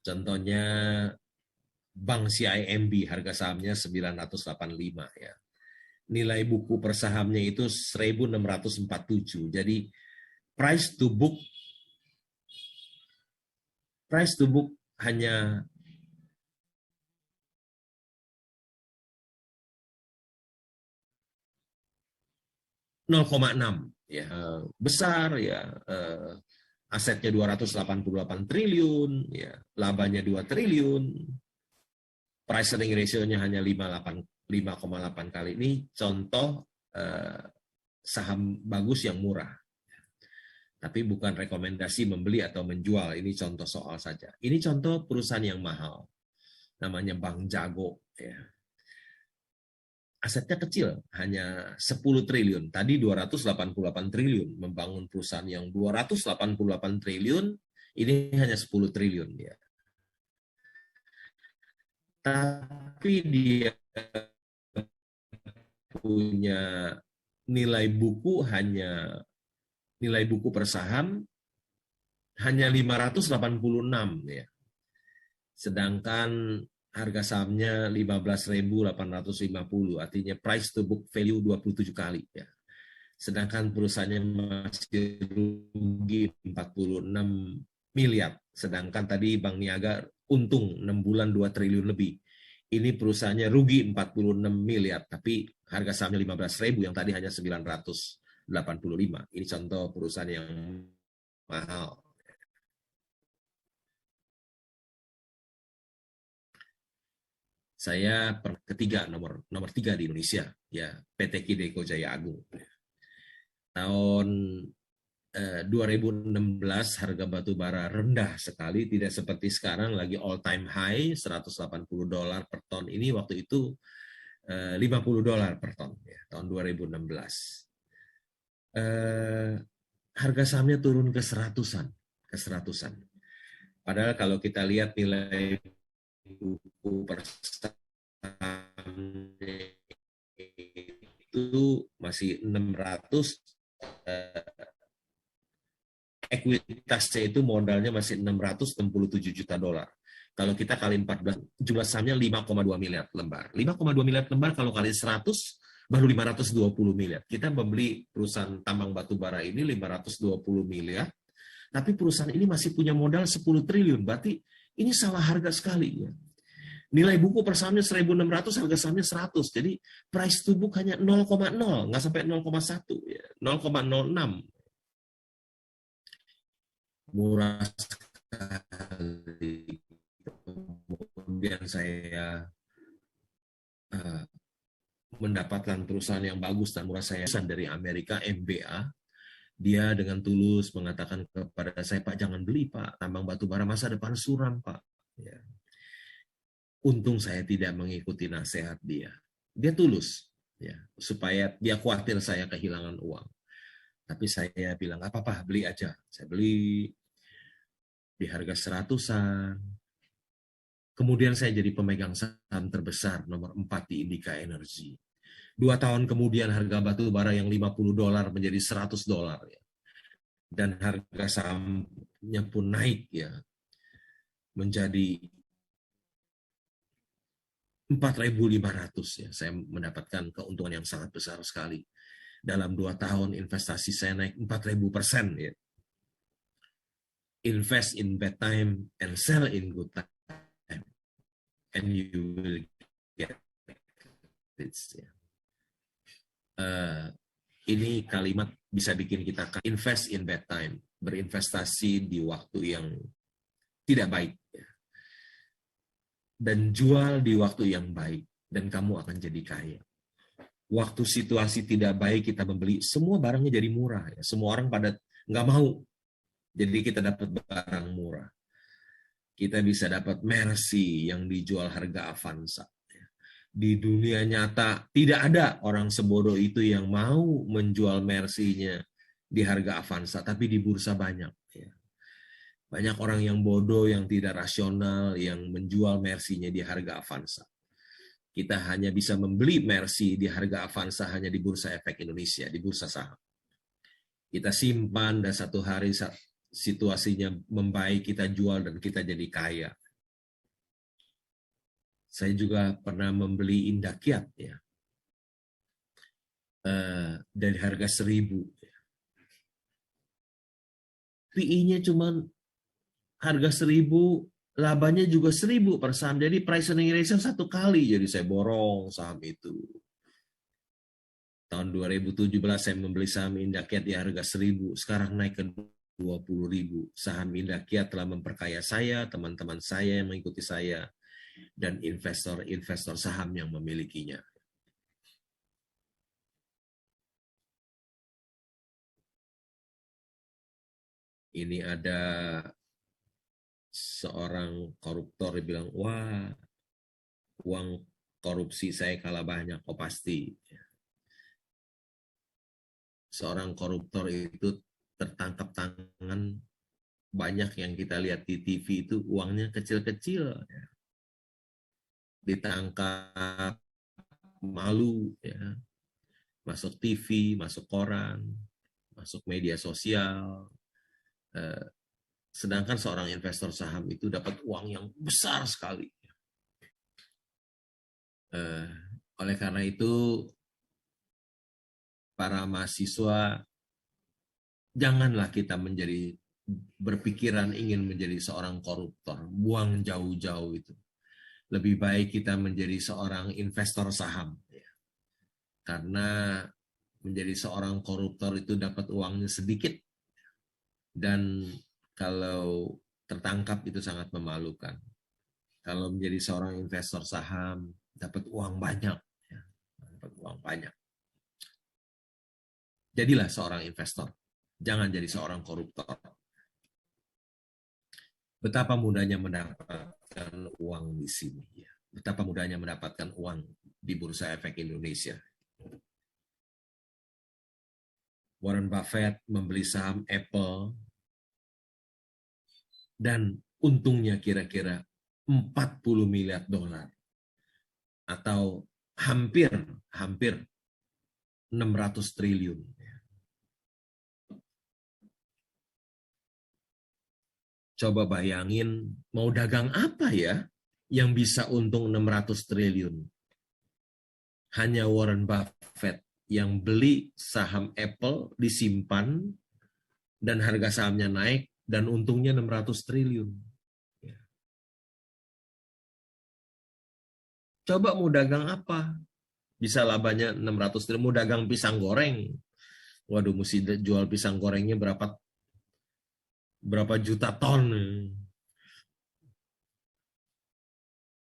Contohnya Bank CIMB, harga sahamnya 985 ya. Nilai buku per sahamnya itu 1647. Jadi price to book hanya 0,6 ya. Besar ya, asetnya 288 triliun ya, labanya 2 triliun. Price earning ratio-nya hanya 5,8 kali. Ini contoh saham bagus yang murah. Tapi bukan rekomendasi membeli atau menjual, ini contoh soal saja. Ini contoh perusahaan yang mahal, namanya Bank Jago. Ya. Asetnya kecil, hanya 10 triliun. Tadi 288 triliun, membangun perusahaan yang 288 triliun, ini hanya 10 triliun. Ya. Tapi dia punya nilai buku per saham hanya 586 ya. Sedangkan harga sahamnya 15.850, artinya price to book value 27 kali ya. Sedangkan perusahaannya masih rugi 46 miliar. Sedangkan tadi Bank Niaga untung 6 bulan 2 triliun lebih. Ini perusahaannya rugi 46 miliar, tapi harga sahamnya 15.000 yang tadi hanya 985. Ini contoh perusahaan yang mahal. Saya ketiga, nomor 3 di Indonesia, ya PT Kideko Jaya Agung. Tahun 2016 harga batu bara rendah sekali, tidak seperti sekarang lagi all time high $180 per ton. Ini waktu itu $50 per ton ya, tahun 2016. Harga sahamnya turun ke seratusan. Padahal kalau kita lihat nilai buku per saham itu masih 600, ekuitasnya itu modalnya masih 667 juta dolar. Kalau kita kali 14, jumlah sahamnya 5,2 miliar lembar. 5,2 miliar lembar kalau kali 100, baru 520 miliar. Kita membeli perusahaan tambang batu bara ini 520 miliar, tapi perusahaan ini masih punya modal 10 triliun. Berarti ini salah harga sekali. Ya. Nilai buku per sahamnya 1.600, harga sahamnya 100. Jadi price to book hanya 0,0, nggak sampai 0,1, ya. 0,06. Murah sekali. Kemudian saya mendapatkan perusahaan yang bagus dan murah. Saya dari Amerika, MBA. Dia dengan tulus mengatakan kepada saya, Pak, jangan beli, Pak. Tambang batu bara masa depan suram, Pak. Ya. Untung saya tidak mengikuti nasihat dia. Dia tulus, ya, supaya dia khawatir saya kehilangan uang. Tapi saya bilang, nggak apa-apa, beli aja. Saya beli di harga 100-an. Kemudian saya jadi pemegang saham terbesar, nomor 4 di Indika Energy. 2 tahun kemudian harga batu bara yang $50 menjadi $100. Ya. Dan harga sahamnya pun naik ya, menjadi 4.500 ya. Saya mendapatkan keuntungan yang sangat besar sekali. Dalam 2 tahun investasi saya naik 4.000% ya. Invest in bad time and sell in good time, and you will get it. Ya. Ini kalimat bisa bikin kita invest in bad time, berinvestasi di waktu yang tidak baik. Ya. Dan jual di waktu yang baik, dan kamu akan jadi kaya. Waktu situasi tidak baik kita membeli, semua barangnya jadi murah. Ya. Semua orang pada nggak mau. Jadi kita dapat barang murah. Kita bisa dapat Mercy yang dijual harga Avanza. Ya. Di dunia nyata tidak ada orang sebodoh itu yang mau menjual Mercy-nya di harga Avanza, tapi di bursa banyak. Ya. Banyak orang yang bodoh, yang tidak rasional, yang menjual Mercy-nya di harga Avanza. Kita hanya bisa membeli Mercy di harga Avanza hanya di Bursa Efek Indonesia, di bursa saham. Kita simpan dan satu hari situasinya membaik, kita jual dan kita jadi kaya. Saya juga pernah membeli Indakiat ya, dari harga 1.000. PI-nya cuma harga 1.000, labanya juga 1.000 per saham. Jadi price earning ratio 1 kali. Jadi saya borong saham itu. Tahun 2017 saya membeli saham Indakiat di harga 1.000. Sekarang naik ke 20.000. Saham Indakiat telah memperkaya saya, teman-teman saya yang mengikuti saya, dan investor-investor saham yang memilikinya. Ini ada seorang koruptor yang bilang, wah, uang korupsi saya kalah banyak. Oh pasti. Seorang koruptor itu tertangkap tangan, banyak yang kita lihat di TV itu uangnya kecil-kecil. Ditangkap, malu, ya. Masuk TV, masuk koran, masuk media sosial. Sedangkan seorang investor saham itu dapat uang yang besar sekali. Oleh karena itu, para mahasiswa, janganlah kita berpikiran ingin menjadi seorang koruptor. Buang jauh-jauh itu. Lebih baik kita menjadi seorang investor saham. Karena menjadi seorang koruptor itu dapat uangnya sedikit. Dan kalau tertangkap itu sangat memalukan. Kalau menjadi seorang investor saham, dapat uang banyak. Dapat uang banyak. Jadilah seorang investor. Jangan jadi seorang koruptor. Betapa mudahnya mendapatkan uang di sini. Betapa mudahnya mendapatkan uang di Bursa Efek Indonesia. Warren Buffett membeli saham Apple dan untungnya kira-kira 40 miliar dolar atau hampir 600 triliun. Coba bayangin mau dagang apa ya yang bisa untung 600 triliun. Hanya Warren Buffett yang beli saham Apple, disimpan, dan harga sahamnya naik, dan untungnya 600 triliun. Coba mau dagang apa? Bisa labanya 600 triliun. Mau dagang pisang goreng. Waduh, mesti jual pisang gorengnya berapa juta ton.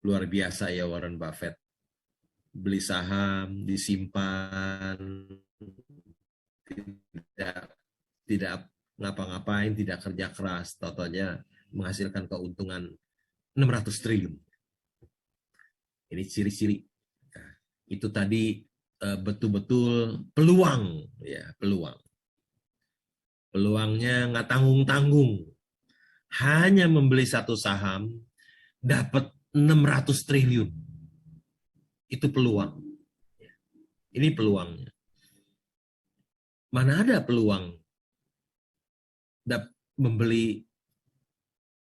Luar biasa ya Warren Buffett. Beli saham, disimpan, tidak ngapa-ngapain, tidak kerja keras, totalnya menghasilkan keuntungan 600 triliun. Ini ciri-ciri. Itu tadi betul-betul peluang, ya peluang. Peluangnya nggak tanggung-tanggung. Hanya membeli satu saham dapat 600 triliun. Itu peluang. Ini peluangnya. Mana ada peluang membeli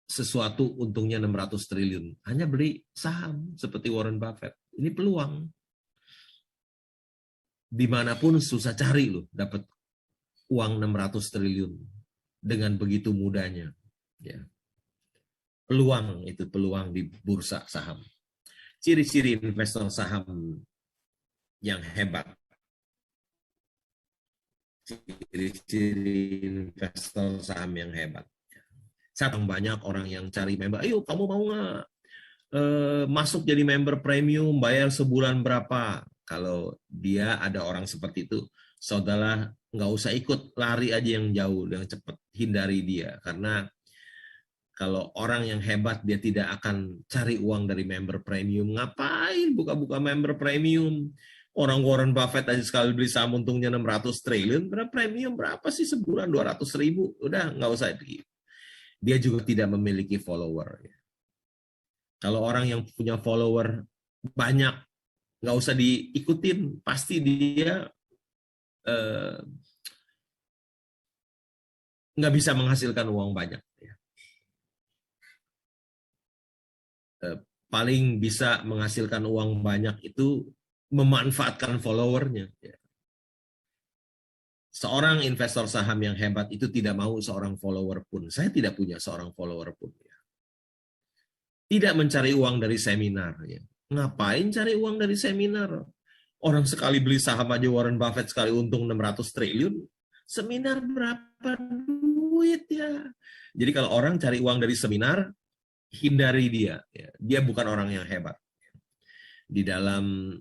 sesuatu untungnya 600 triliun. Hanya beli saham seperti Warren Buffett. Ini peluang. Dimanapun susah cari loh dapat uang 600 triliun dengan begitu mudahnya. Ya. Peluang itu, peluang di bursa saham. Ciri-ciri investor saham yang hebat. Ciri-ciri investor saham yang hebat. Sangat banyak orang yang cari member. Ayo, kamu mau nggak masuk jadi member premium, bayar sebulan berapa? Kalau dia ada orang seperti itu, saudara nggak usah ikut, lari aja yang jauh, yang cepat, hindari dia. Karena kalau orang yang hebat, dia tidak akan cari uang dari member premium. Ngapain buka-buka member premium? Orang Warren Buffett aja sekali beli saham untungnya 600 triliun, berapa premium berapa sih sebulan 200.000? Udah nggak usah begitu. Dia juga tidak memiliki follower. Kalau orang yang punya follower banyak, nggak usah diikutin, pasti dia nggak bisa menghasilkan uang banyak. paling bisa menghasilkan uang banyak itu memanfaatkan followernya. Seorang investor saham yang hebat itu tidak mau seorang follower pun. Saya tidak punya seorang follower pun. Tidak mencari uang dari seminar. Ngapain cari uang dari seminar? Orang sekali beli saham aja Warren Buffett sekali untung 600 triliun. Seminar berapa duit ya? Jadi kalau orang cari uang dari seminar, hindari dia. Dia bukan orang yang hebat. Di dalam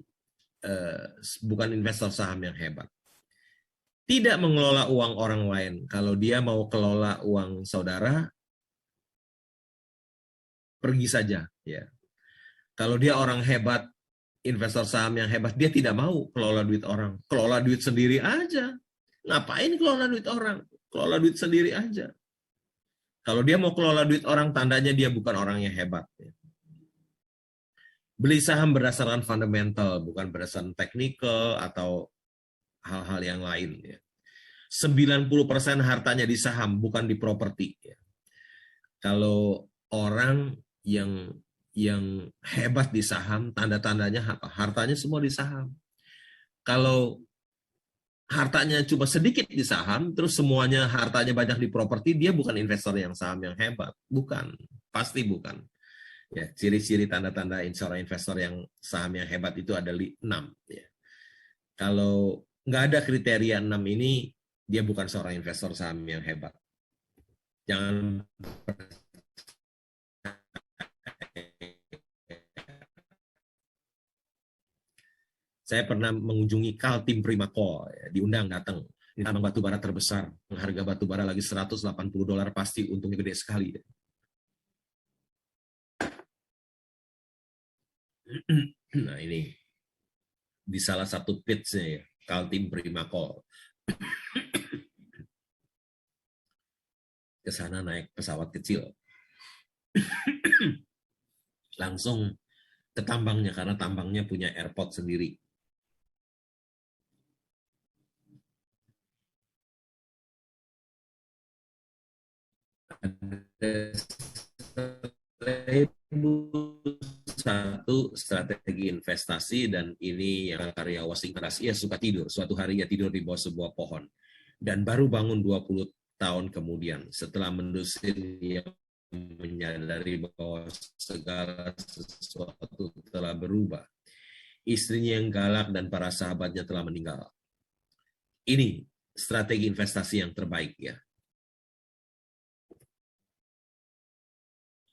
bukan investor saham yang hebat. Tidak mengelola uang orang lain. Kalau dia mau kelola uang saudara, pergi saja. Kalau dia orang hebat, investor saham yang hebat, dia tidak mau kelola duit orang. Kelola duit sendiri aja. Ngapain kelola duit orang? Kelola duit sendiri aja. Kalau dia mau kelola duit orang, tandanya dia bukan orang yang hebat. Beli saham berdasarkan fundamental, bukan berdasarkan teknikal atau hal-hal yang lain. 90% hartanya di saham, bukan di properti. Kalau orang yang hebat di saham, tanda-tandanya apa? Hartanya semua di saham. Kalau hartanya cuma sedikit di saham, terus semuanya hartanya banyak di properti, dia bukan investor yang saham yang hebat. Bukan, pasti bukan. Ciri-ciri tanda-tanda seorang investor yang saham yang hebat itu ada 6. Kalau nggak ada kriteria 6 ini, dia bukan seorang investor saham yang hebat. Jangan saya pernah mengunjungi Kaltim Primakol, diundang datang. Ini tambang batu bara terbesar, harga batu bara lagi $180 pasti untungnya gede sekali. Nah ini di salah satu pitch-nya ya, Kaltim Primakol. Ke sana naik pesawat kecil. Langsung ke tambangnya karena tambangnya punya airport sendiri. Satu strategi investasi, dan ini yang karya Washington, ia suka tidur. Suatu hari ia tidur di bawah sebuah pohon dan baru bangun 20 tahun kemudian setelah mendusin ia menyadari bahwa segala sesuatu telah berubah. Istrinya yang galak dan para sahabatnya telah meninggal. Ini strategi investasi yang terbaik ya.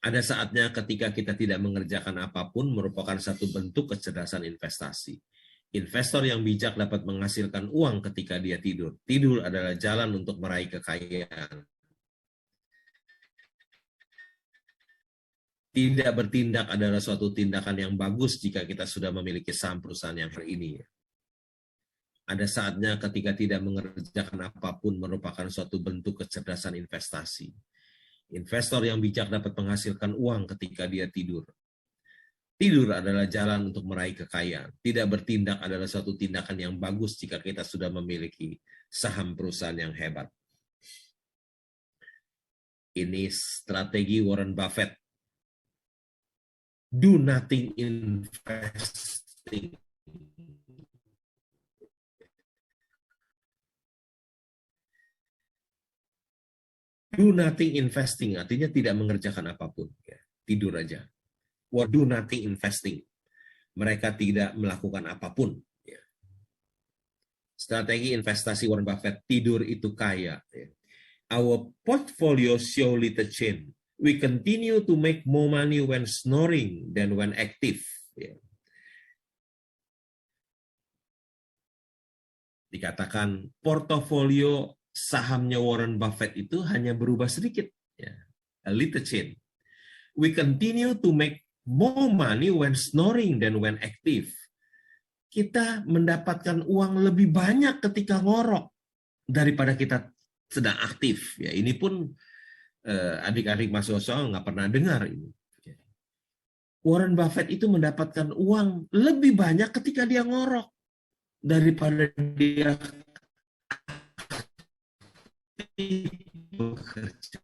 Ada saatnya ketika kita tidak mengerjakan apapun merupakan satu bentuk kecerdasan investasi. Investor yang bijak dapat menghasilkan uang ketika dia tidur. Tidur adalah jalan untuk meraih kekayaan. Tidak bertindak adalah suatu tindakan yang bagus jika kita sudah memiliki saham perusahaan yang hari ini. Ada saatnya ketika tidak mengerjakan apapun merupakan suatu bentuk kecerdasan investasi. Investor yang bijak dapat menghasilkan uang ketika dia tidur. Tidur adalah jalan untuk meraih kekayaan. Tidak bertindak adalah suatu tindakan yang bagus jika kita sudah memiliki saham perusahaan yang hebat. Ini strategi Warren Buffett. Do nothing investing. Do nothing investing artinya tidak mengerjakan apapun. Tidur aja. Or do nothing investing. Mereka tidak melakukan apapun. Strategi investasi Warren Buffett, tidur itu kaya. Our portfolio show little change. We continue to make more money when snoring than when active. Dikatakan portofolio sahamnya Warren Buffett itu hanya berubah sedikit. A little change. We continue to make more money when snoring than when active. Kita mendapatkan uang lebih banyak ketika ngorok daripada kita sedang aktif. Ini pun adik-adik Mas Oso nggak pernah dengar ini. Warren Buffett itu mendapatkan uang lebih banyak ketika dia ngorok daripada dia bekerja.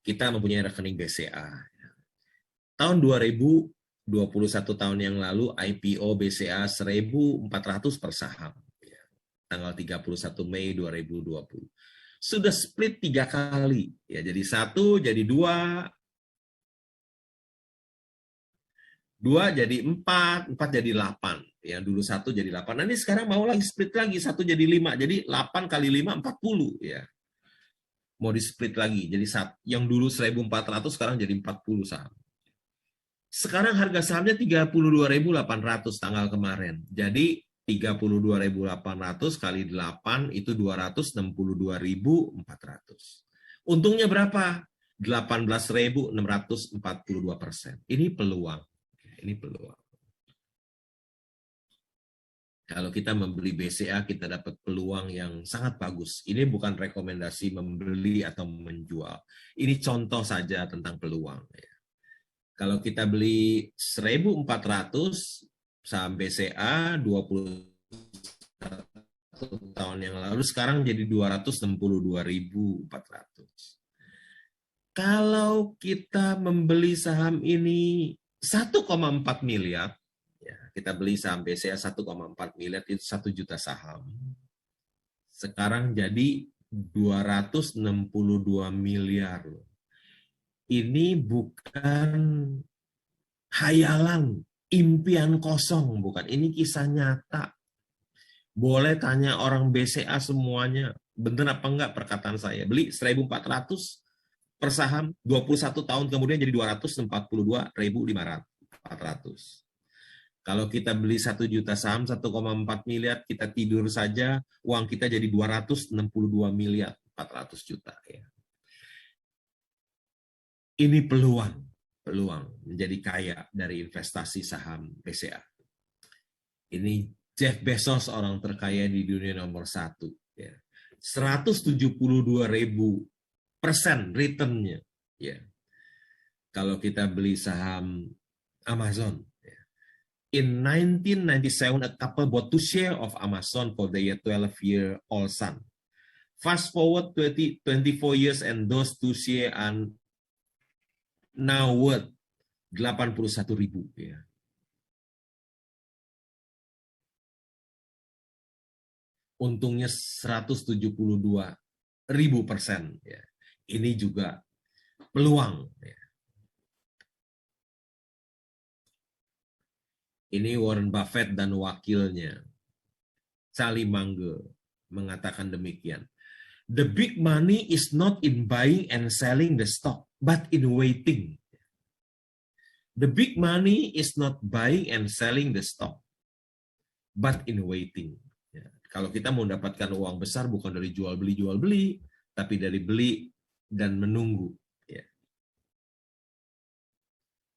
kita mempunyai rekening BCA. Tahun 2021 tahun yang lalu IPO BCA 1.400 per saham. Tanggal 31 Mei 2020. Sudah split 3 kali. Ya, jadi 1, jadi 2, 2 jadi 4, 4 jadi 8. Ya, dulu 1 jadi 8. Nah, ini sekarang mau lagi split lagi, 1 jadi 5. Jadi 8 kali 5, 40. Ya. Mau di split lagi. Jadi yang dulu 1.400 sekarang jadi 40 saham. Sekarang harga sahamnya 32.800 tanggal kemarin. Jadi 32.800 kali 8 itu 262.400. Untungnya berapa? 18.642%. Ini peluang. Ini peluang. Kalau kita membeli BCA, kita dapat peluang yang sangat bagus. Ini bukan rekomendasi membeli atau menjual. Ini contoh saja tentang peluang. Kalau kita beli 1.400 saham BCA 21 tahun yang lalu, sekarang jadi 262.400. Kalau kita membeli saham ini 1,4 miliar, ya, kita beli saham BCA 1,4 miliar, itu 1 juta saham. Sekarang jadi 262 miliar. Ini bukan hayalan, impian kosong, bukan. Ini kisah nyata. Boleh tanya orang BCA semuanya, benar apa enggak perkataan saya. Beli 1.400 per saham, 21 tahun kemudian jadi 242.400. Kalau kita beli 1 juta saham, 1,4 miliar, kita tidur saja, uang kita jadi 262 miliar, 400 juta. Ya. Ini peluang menjadi kaya dari investasi saham BCA. Ini Jeff Bezos, orang terkaya di dunia nomor 1. Ya. 172.000% returnnya. Ya. Kalau kita beli saham Amazon. Ya. In 1997, a couple bought 2 shares of Amazon for their 12-year-old son. Fast forward 24 years and those 2 shares are now worth 81.000. Ya. Untungnya 172.000%. Ya. Ini juga peluang. Ya. Ini Warren Buffett dan wakilnya, Charlie Munger, mengatakan demikian. The big money is not in buying and selling the stock, but in waiting. The big money is not buying and selling the stock, but in waiting. Ya. Kalau kita mau mendapatkan uang besar bukan dari jual beli, tapi dari beli dan menunggu. Ya.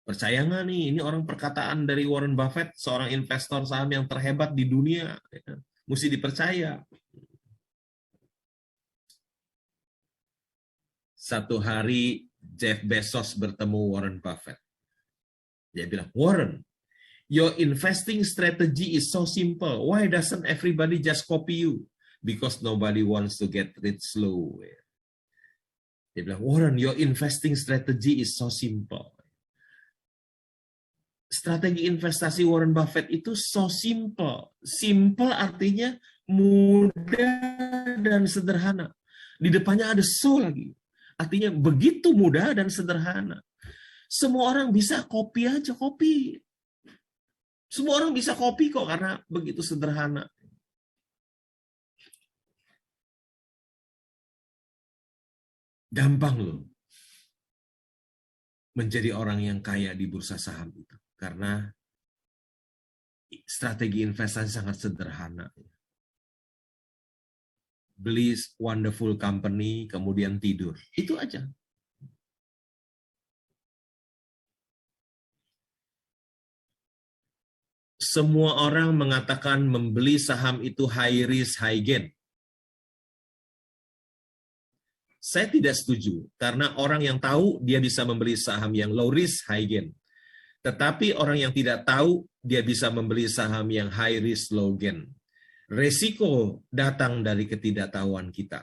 Percaya nggak nih, ini orang perkataan dari Warren Buffett, seorang investor saham yang terhebat di dunia. Ya. Mesti dipercaya. Satu hari Jeff Bezos bertemu Warren Buffett. Dia bilang, Warren, your investing strategy is so simple. Why doesn't everybody just copy you? Because nobody wants to get rich slow. Dia bilang, Warren, your investing strategy is so simple. Strategi investasi Warren Buffett itu so simple. Simple artinya mudah dan sederhana. Di depannya ada so lagi. Artinya begitu mudah dan sederhana. Semua orang bisa copy aja, copy. Semua orang bisa copy kok karena begitu sederhana. Gampang loh menjadi orang yang kaya di bursa saham itu. Karena strategi investasi sangat sederhana. Beli wonderful company, kemudian tidur. Itu aja. Semua orang mengatakan membeli saham itu high risk, high gain. Saya tidak setuju, karena orang yang tahu dia bisa membeli saham yang low risk, high gain. Tetapi orang yang tidak tahu, dia bisa membeli saham yang high risk, low gain. Resiko datang dari ketidaktahuan kita.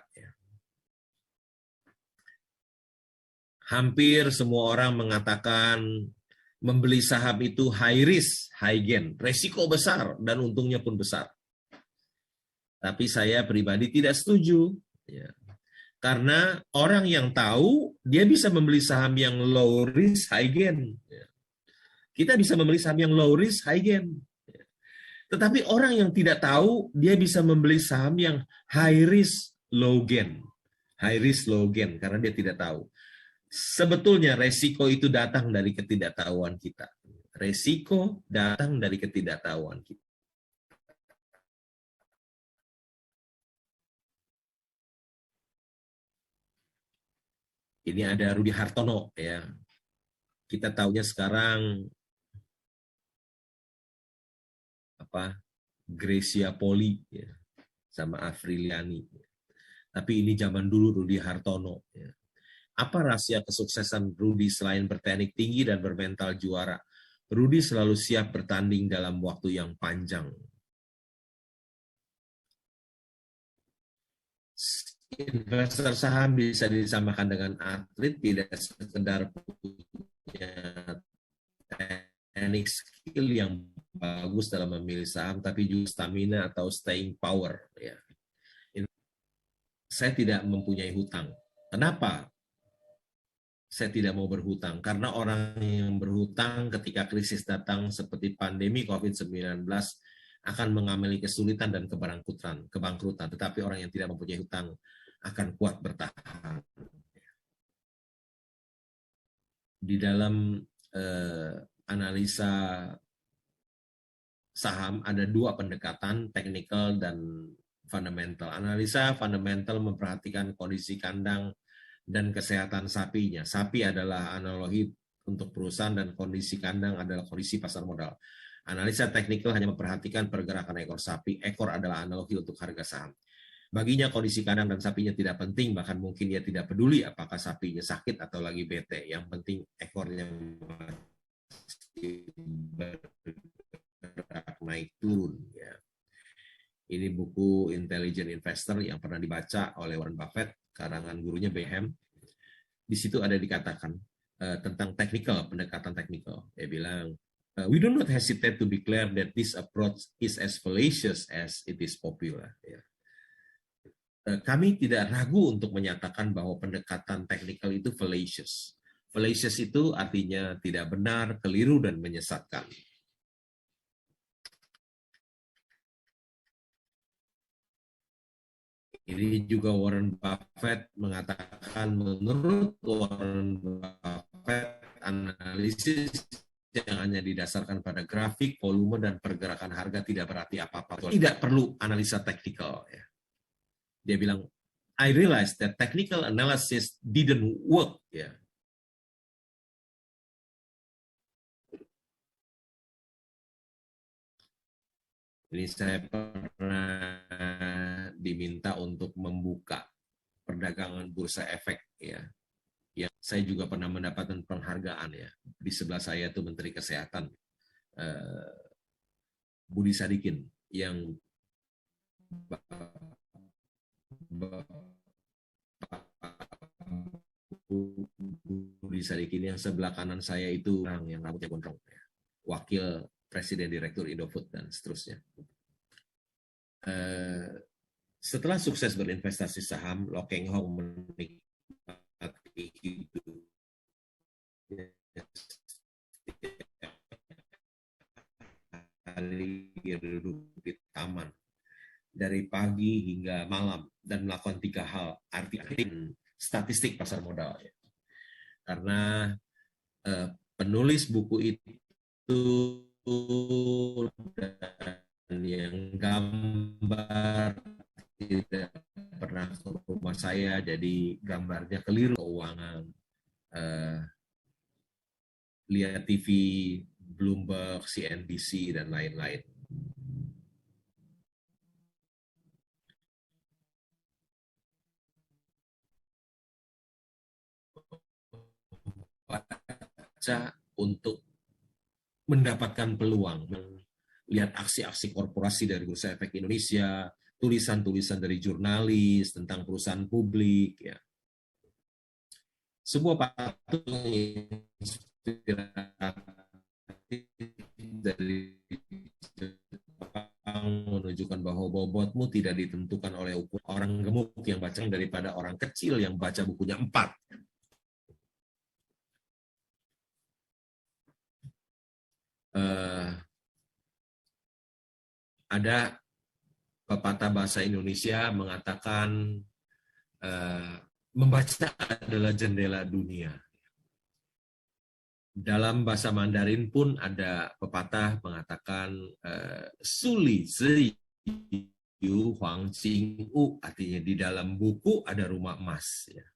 Hampir semua orang mengatakan membeli saham itu high risk, high gain, resiko besar dan untungnya pun besar. Tapi saya pribadi tidak setuju. Ya. Karena orang yang tahu, dia bisa membeli saham yang low risk, high gain. Ya. Kita bisa membeli saham yang low risk, high gain. Ya. Tetapi orang yang tidak tahu, dia bisa membeli saham yang high risk, low gain. High risk, low gain, karena dia tidak tahu. Sebetulnya resiko itu datang dari ketidaktahuan kita. Resiko datang dari ketidaktahuan kita. Ini ada Rudi Hartono, ya. Kita tahunya sekarang Gracia Poli, ya, sama Afriliani. Tapi ini zaman dulu Rudi Hartono. Ya. Apa rahasia kesuksesan Rudi selain berteknik tinggi dan bermental juara? Rudi selalu siap bertanding dalam waktu yang panjang. Investor saham bisa disamakan dengan atlet, tidak sekedar punya teknik skill yang bagus dalam memilih saham, tapi juga stamina atau staying power. Ya. Saya tidak mempunyai hutang. Kenapa saya tidak mau berhutang? Karena orang yang berhutang ketika krisis datang seperti pandemi COVID-19 akan mengalami kesulitan dan kebangkrutan. Tetapi orang yang tidak mempunyai hutang akan kuat bertahan. Di dalam analisa saham ada dua pendekatan, technical dan fundamental. Analisa fundamental memperhatikan kondisi kandang dan kesehatan sapinya. Sapi adalah analogi untuk perusahaan dan kondisi kandang adalah kondisi pasar modal. Analisa teknikal hanya memperhatikan pergerakan ekor sapi. Ekor adalah analogi untuk harga saham. Baginya kondisi kandang dan sapinya tidak penting, bahkan mungkin dia tidak peduli apakah sapinya sakit atau lagi bete. Yang penting ekornya bergerak naik turun. Ya. Ini buku Intelligent Investor yang pernah dibaca oleh Warren Buffett, karangan gurunya Bayham. Di situ ada dikatakan tentang pendekatan teknikal. Dia bilang, we do not hesitate to declare that this approach is as fallacious as it is popular. Ya. Kami tidak ragu untuk menyatakan bahwa pendekatan teknikal itu fallacious. Fallacious itu artinya tidak benar, keliru, dan menyesatkan. Ini juga Warren Buffett mengatakan, menurut Warren Buffett, analisis yang hanya didasarkan pada grafik, volume, dan pergerakan harga tidak berarti apa-apa. Tidak perlu analisa teknikal. Ya. Dia bilang, I realized that technical analysis didn't work. Ya. Ini saya pernah diminta untuk membuka perdagangan bursa efek, ya. Ya, saya juga pernah mendapatkan penghargaan, ya. Di sebelah saya itu Menteri Kesehatan Budi Sadikin, yang Budi Sadikin yang sebelah kanan saya itu orang yang rambutnya gondrong, ya. Wakil Presiden Direktur Indofood dan seterusnya. Setelah sukses berinvestasi saham, Lo Keng Hong menikmati hidup hari duduk di taman dari pagi hingga malam dan melakukan 3 hal, arti statistik pasar modal. Ya. Karena penulis buku itu dan yang gambar tidak pernah ke rumah saya, jadi gambarnya keliru. Keuangan, lihat TV, Bloomberg, CNBC, dan lain-lain. Baca untuk mendapatkan peluang, lihat aksi-aksi korporasi dari Bursa Efek Indonesia, tulisan-tulisan dari jurnalis tentang perusahaan publik, ya. Sebuah patung inspiratif dari Jepang menunjukkan bahwa bobotmu tidak ditentukan oleh ukuran orang gemuk yang baca daripada orang kecil yang baca bukunya 4. Ada pepatah bahasa Indonesia mengatakan membaca adalah jendela dunia. Dalam bahasa Mandarin pun ada pepatah mengatakan Suli Zi Yu Huang Jing U, artinya di dalam buku ada rumah emas. Ya.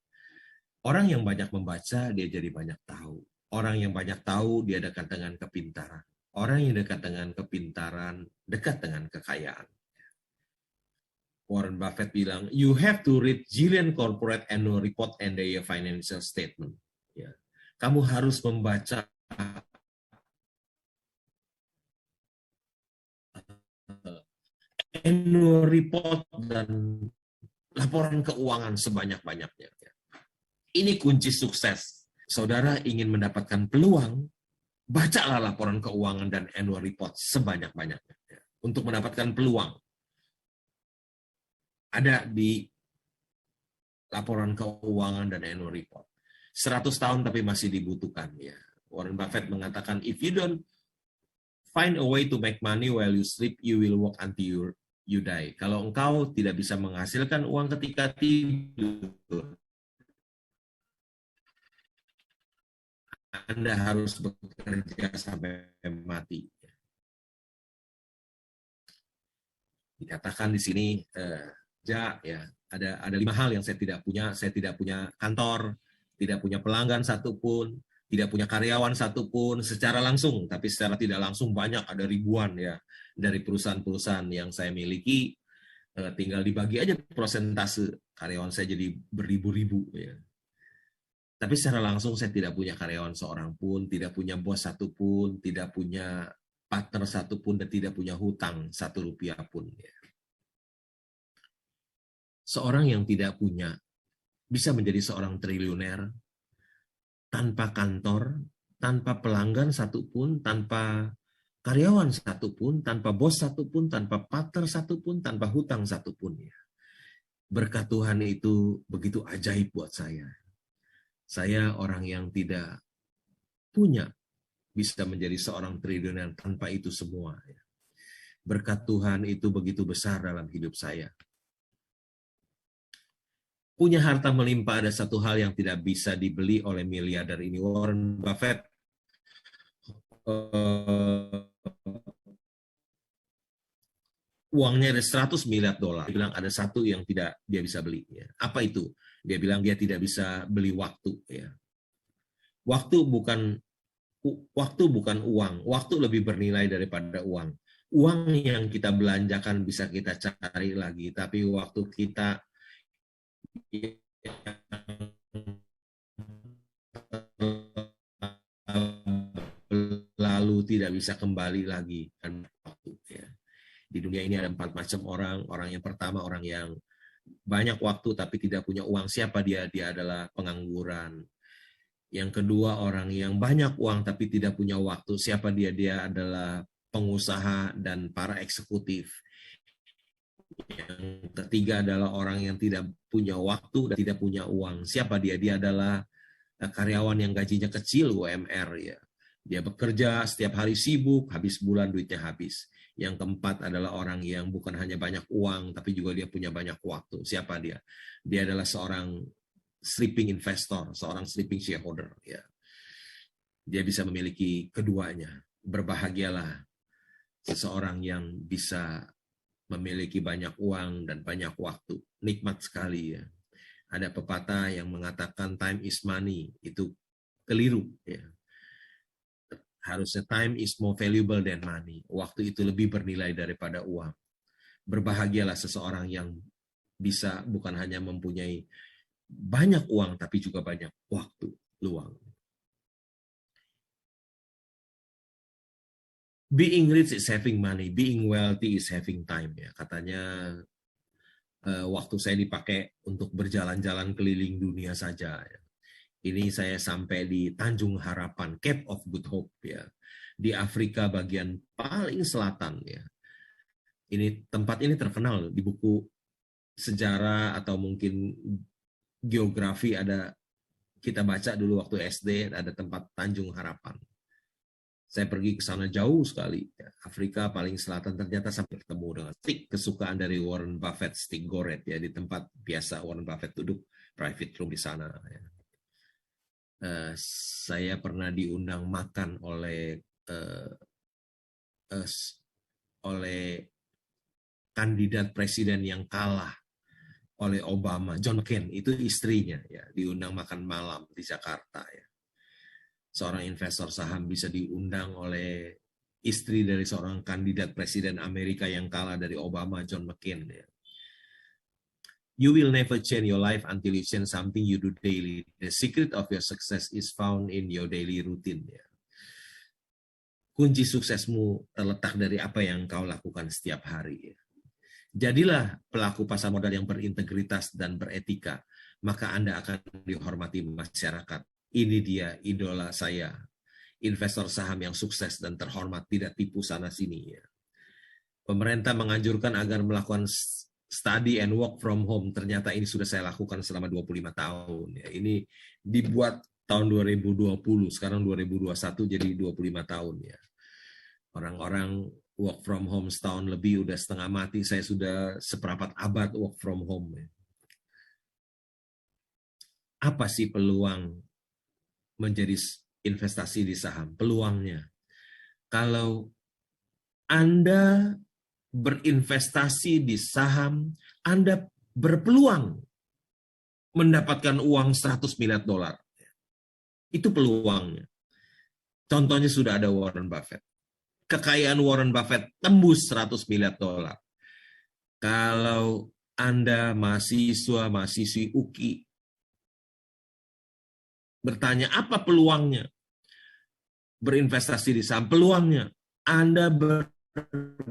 Orang yang banyak membaca, dia jadi banyak tahu. Orang yang banyak tahu, dia dekat dengan kepintaran. Orang yang dekat dengan kepintaran, dekat dengan kekayaan. Warren Buffett bilang, you have to read Jillian Corporate Annual Report and their financial statement. Ya. Kamu harus membaca annual report dan laporan keuangan sebanyak-banyaknya. Ini kunci sukses. Saudara ingin mendapatkan peluang, bacalah laporan keuangan dan annual report sebanyak-banyaknya. Untuk mendapatkan peluang, ada di laporan keuangan dan annual report. 100 tahun tapi masih dibutuhkan. Ya. Warren Buffett mengatakan, if you don't find a way to make money while you sleep, you will work until you die. Kalau engkau tidak bisa menghasilkan uang ketika tidur, Anda harus bekerja sampai mati. Dikatakan di sini, ya, ada 5 hal yang saya tidak punya. Saya tidak punya kantor, tidak punya pelanggan satupun, tidak punya karyawan satupun secara langsung, tapi secara tidak langsung banyak, ada ribuan ya dari perusahaan-perusahaan yang saya miliki. Tinggal dibagi aja persentase karyawan saya jadi beribu-ribu ya. Tapi secara langsung saya tidak punya karyawan seorang pun, tidak punya bos satupun, tidak punya partner satupun, dan tidak punya hutang 1 rupiah pun. Ya. Seorang yang tidak punya bisa menjadi seorang triliuner tanpa kantor, tanpa pelanggan satupun, tanpa karyawan satupun, tanpa bos satupun, tanpa partner satupun, tanpa hutang satupun. Ya. Berkat Tuhan itu begitu ajaib buat saya. Saya orang yang tidak punya bisa menjadi seorang triliuner tanpa itu semua. Berkat Tuhan itu begitu besar dalam hidup saya. Punya harta melimpah ada satu hal yang tidak bisa dibeli oleh miliarder ini. Warren Buffett uangnya ada 100 miliar dolar. Dia bilang ada satu yang tidak dia bisa beli. Ya. Apa itu? Dia bilang dia tidak bisa beli waktu. Ya. Waktu bukan uang. Waktu lebih bernilai daripada uang. Uang yang kita belanjakan bisa kita cari lagi, tapi waktu kita lalu tidak bisa kembali lagi. Di dunia ini ada 4 macam orang. Orang yang pertama, orang yang banyak waktu tapi tidak punya uang. Siapa dia? Dia adalah pengangguran. Yang kedua, orang yang banyak uang tapi tidak punya waktu. Siapa dia? Dia adalah pengusaha dan para eksekutif. Yang ketiga adalah orang yang tidak punya waktu dan tidak punya uang. Siapa dia? Dia adalah karyawan yang gajinya kecil, UMR. Ya. Dia bekerja setiap hari sibuk, habis bulan duitnya habis. Yang keempat adalah orang yang bukan hanya banyak uang, tapi juga dia punya banyak waktu. Siapa dia? Dia adalah seorang sleeping investor, seorang sleeping shareholder. Ya. Dia bisa memiliki keduanya. Berbahagialah seseorang yang bisa memiliki banyak uang dan banyak waktu. Nikmat sekali ya. Ada pepatah yang mengatakan time is money. Itu keliru ya. Harusnya time is more valuable than money. Waktu itu lebih bernilai daripada uang. Berbahagialah seseorang yang bisa bukan hanya mempunyai banyak uang, tapi juga banyak waktu luang. Being rich is having money, being wealthy is having time. Ya, katanya waktu saya dipakai untuk berjalan-jalan keliling dunia saja. Ya. Ini saya sampai di Tanjung Harapan, Cape of Good Hope ya, di Afrika bagian paling selatan ya. Tempat ini terkenal di buku sejarah atau mungkin geografi, ada kita baca dulu waktu SD, ada tempat Tanjung Harapan. Saya pergi ke sana jauh sekali. Afrika paling selatan, ternyata sampai ketemu dengan stick kesukaan dari Warren Buffett, stick goret ya, di tempat biasa Warren Buffett duduk, private room di sana. Ya. Saya pernah diundang makan oleh kandidat presiden yang kalah oleh Obama, John McCain, itu istrinya ya, diundang makan malam di Jakarta ya. Seorang investor saham bisa diundang oleh istri dari seorang kandidat presiden Amerika yang kalah dari Obama, John McCain. Ya. You will never change your life until you change something you do daily. The secret of your success is found in your daily routine. Ya. Kunci suksesmu terletak dari apa yang kau lakukan setiap hari. Ya. Jadilah pelaku pasar modal yang berintegritas dan beretika, maka Anda akan dihormati masyarakat. Ini dia idola saya, investor saham yang sukses dan terhormat, tidak tipu sana-sini. Pemerintah menganjurkan agar melakukan study and work from home. Ternyata ini sudah saya lakukan selama 25 tahun. Ini dibuat tahun 2020, sekarang 2021 jadi 25 tahun. Ya. Orang-orang work from home setahun lebih, udah setengah mati, saya sudah seperempat abad work from home. Apa sih peluang menjadi investasi di saham? Peluangnya, kalau Anda berinvestasi di saham, Anda berpeluang mendapatkan uang 100 miliar dolar. Itu peluangnya. Contohnya sudah ada Warren Buffett. Kekayaan Warren Buffett tembus 100 miliar dolar. Kalau Anda mahasiswi UKI bertanya apa peluangnya berinvestasi di saham, peluangnya Anda berpeluang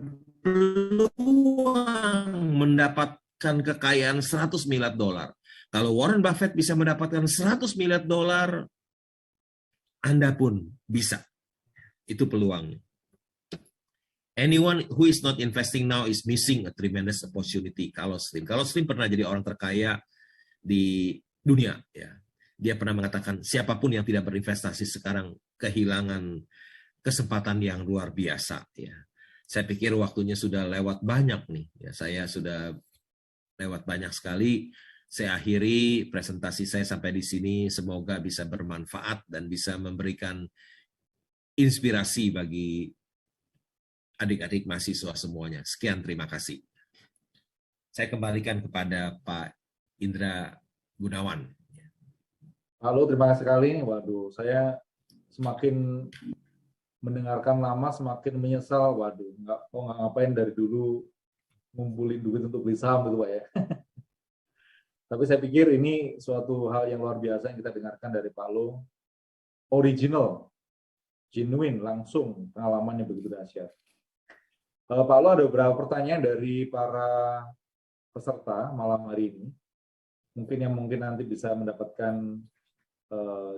mendapatkan kekayaan 100 miliar dolar. Kalau Warren Buffett bisa mendapatkan 100 miliar dolar, Anda pun bisa. Itu peluangnya. Anyone who is not investing now is missing a tremendous opportunity. Carlos Slim pernah jadi orang terkaya di dunia. Ya. Dia pernah mengatakan, siapapun yang tidak berinvestasi sekarang kehilangan kesempatan yang luar biasa. Ya. Saya pikir waktunya sudah lewat banyak nih. Ya, saya sudah lewat banyak sekali. Saya akhiri presentasi saya sampai di sini. Semoga bisa bermanfaat dan bisa memberikan inspirasi bagi adik-adik mahasiswa semuanya. Sekian, terima kasih. Saya kembalikan kepada Pak Indra Gunawan. Halo, terima kasih sekali. Waduh, saya semakin mendengarkan lama semakin menyesal. Waduh, nggak ngapain dari dulu ngumpulin duit untuk beli saham gitu Pak ya. Tapi saya pikir ini suatu hal yang luar biasa yang kita dengarkan dari Pak Lo. Original, genuine, langsung pengalamannya begitu dahsyat. Pak Lo, ada beberapa pertanyaan dari para peserta malam hari ini. Mungkin nanti bisa mendapatkan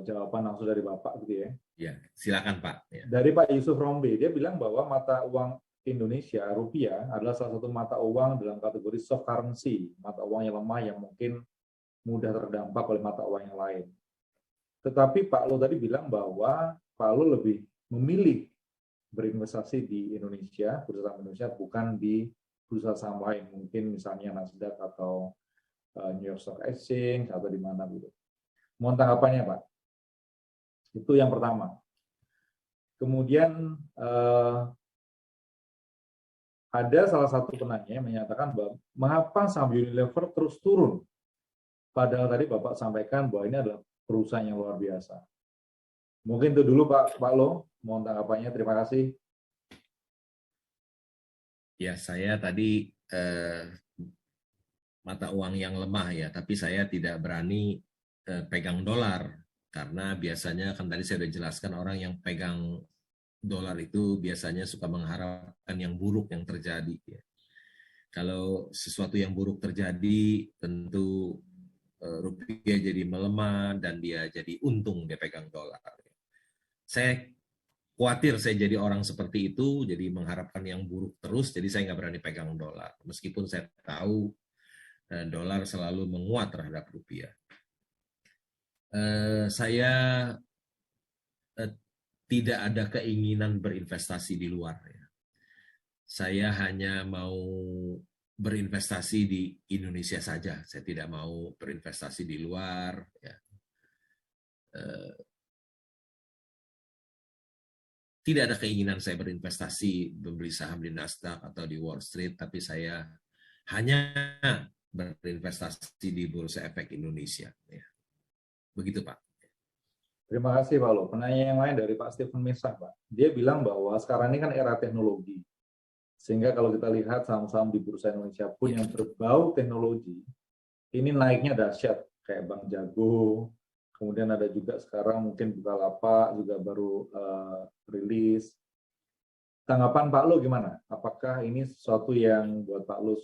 jawaban langsung dari Bapak gitu ya. Ya, silakan Pak. Ya. Dari Pak Yusuf Rombe, dia bilang bahwa mata uang Indonesia, rupiah, adalah salah satu mata uang dalam kategori soft currency, mata uang yang lemah yang mungkin mudah terdampak oleh mata uang yang lain. Tetapi Pak Lo tadi bilang bahwa Pak Lo lebih memilih berinvestasi di Indonesia, bursa saham Indonesia, bukan di bursa saham lain, mungkin misalnya Nasdaq atau New York Stock Exchange atau di mana gitu. Mohon tanggapannya Pak. Itu yang pertama. Kemudian ada salah satu penanya yang menyatakan bahwa mengapa saham Unilever terus turun? Padahal tadi Bapak sampaikan bahwa ini adalah perusahaan yang luar biasa. Mungkin itu dulu Pak Lo. Mohon tanggapannya. Terima kasih. Ya, saya tadi mata uang yang lemah ya, tapi saya tidak berani pegang dolar, karena biasanya kan tadi saya sudah jelaskan, orang yang pegang dolar itu biasanya suka mengharapkan yang buruk yang terjadi. Ya. Kalau sesuatu yang buruk terjadi, tentu rupiah jadi melemah dan dia jadi untung dia pegang dolar. Saya khawatir saya jadi orang seperti itu, jadi mengharapkan yang buruk terus, jadi saya nggak berani pegang dolar. Meskipun saya tahu dolar selalu menguat terhadap rupiah. Saya tidak ada keinginan berinvestasi di luar. Saya hanya mau berinvestasi di Indonesia saja. Saya tidak mau berinvestasi di luar. Ya. Tidak ada keinginan saya berinvestasi, membeli saham di Nasdaq atau di Wall Street, tapi saya hanya berinvestasi di Bursa Efek Indonesia. Ya. Begitu, Pak. Terima kasih Pak Lo. Penanya yang lain dari Pak Stephen Misah, Pak. Dia bilang bahwa sekarang ini kan era teknologi. Sehingga kalau kita lihat saham-saham di Bursa Indonesia pun yang berbau teknologi, ini naiknya dahsyat. Kayak Bank Jago, kemudian ada juga sekarang mungkin Bukalapak juga baru rilis. Tanggapan Pak Lo gimana? Apakah ini sesuatu yang buat Pak Lo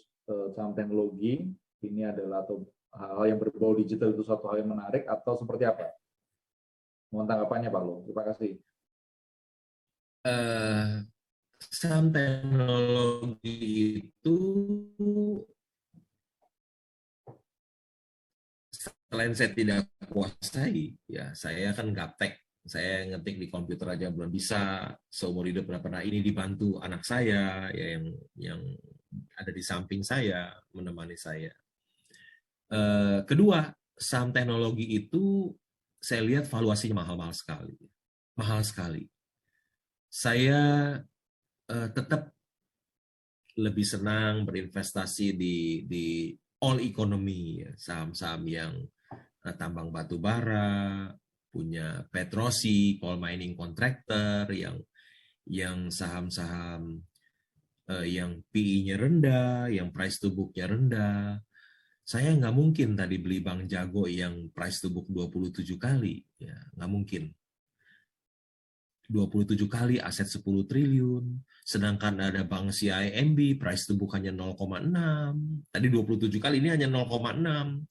saham teknologi, ini adalah atau hal-hal yang berbau digital itu suatu hal yang menarik atau seperti apa? Mohon tanggapannya Pak Lo. Terima kasih. Saham teknologi itu selain saya tidak kuasai, ya saya kan gaptek, saya ngetik di komputer aja belum bisa, seumur hidup pernah ini dibantu anak saya ya yang ada di samping saya menemani saya. Kedua, saham teknologi itu saya lihat valuasinya mahal-mahal sekali, mahal sekali. Saya tetap lebih senang berinvestasi di all economy, ya, saham-saham yang tambang batu bara, punya petrosi, coal mining contractor, yang saham-saham yang PE-nya rendah, yang price to book-nya rendah. Saya nggak mungkin tadi beli Bank Jago yang price to book 27 kali, ya nggak mungkin. 27 kali aset 10 triliun, sedangkan ada bank CIMB price to book hanya 0,6. Tadi 27 kali, ini hanya 0,6.